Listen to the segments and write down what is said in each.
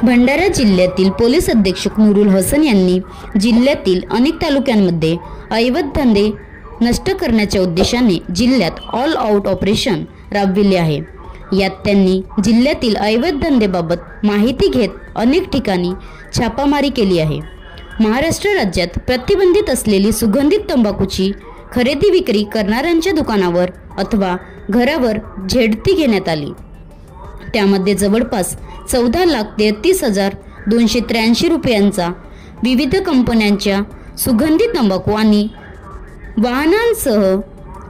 भंडारा जिल्ह्यातील पोलीस अधीक्षक नूरुल हसन यांनी जिल्ह्यातील अनेक तालुक्यांमध्ये अवैध धंदे नष्ट करण्याच्या उद्देशाने जिल्ह्यात ऑल आउट ऑपरेशन राबविले आहे। यात त्यांनी जिल्ह्यातील अवैध धंदेबाबत माहिती घेत अनेक ठिकाणी छापामारी केली आहे। महाराष्ट्र राज्यात प्रतिबंधित असलेली सुगंधित तंबाखूची खरेदी विक्री करणाऱ्यांच्या दुकानावर अथवा घरावर झेडती घेण्यात आली। त्यामध्ये जवळपास 14,33,283 रुपयांचा विविध कंपन्यांच्या सुगंधित तंबाखू आणि वाहनांसह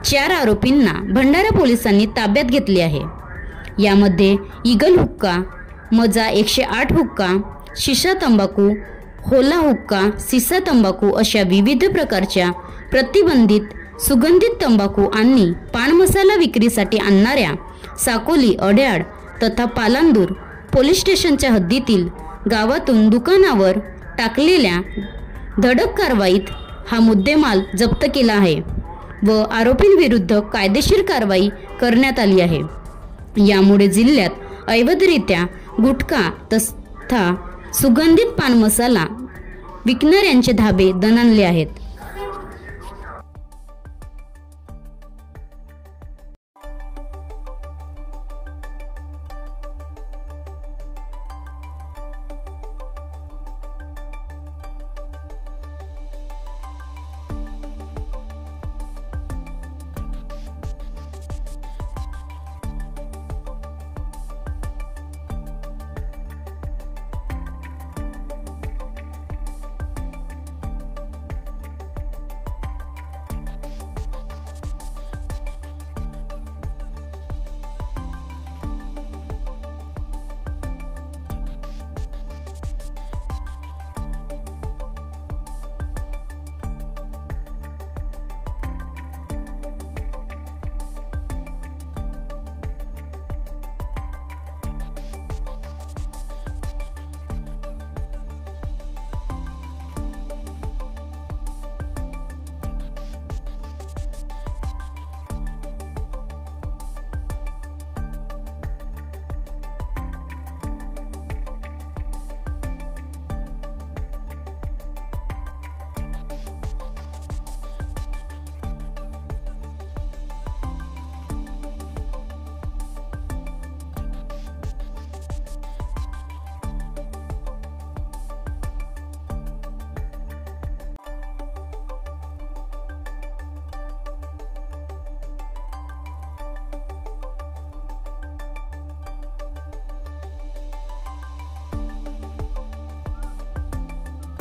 4 आरोपींना भंडारा पोलिसांनी ताब्यात घेतले आहे। यामध्ये ईगल हुक्का, मजा 108 हुक्का, शिशा तंबाखू, होला हुक्का, सिसा तंबाखू अशा विविध प्रकारच्या प्रतिबंधित सुगंधित तंबाखू आणि पान मसाला विक्रीसाठी आणणाऱ्या साकोली, अड्याळ तथा पालांदूर पोलीस स्टेशनच्या हद्दीतील गावातून दुकानावर टाकलेल्या धडक कारवाईत हा मुद्देमाल जप्त केला आहे व आरोपींविरुद्ध कायदेशीर कारवाई करण्यात आली आहे। यामुळे जिल्ह्यात अवैधरित्या गुटखा तथा सुगंधित पान मसाला विकणाऱ्यांचे धाबे दणाणले आहेत।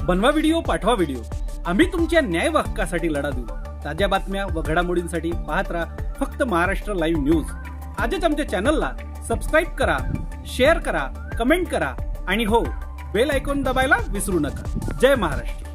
बनवा व्हिडिओ, पाठवा व्हिडिओ, आम्ही तुमच्या न्याय हक्कासाठी लढा देऊ। ताज्या बातम्या व घडामोडींसाठी पाहत राहा फक्त महाराष्ट्र लाईव्ह न्यूज। आजच आमच्या चॅनलला सबस्क्राईब करा, शेअर करा, कमेंट करा आणि हो, बेल आयकॉन दाबायला विसरू नका। जय महाराष्ट्र।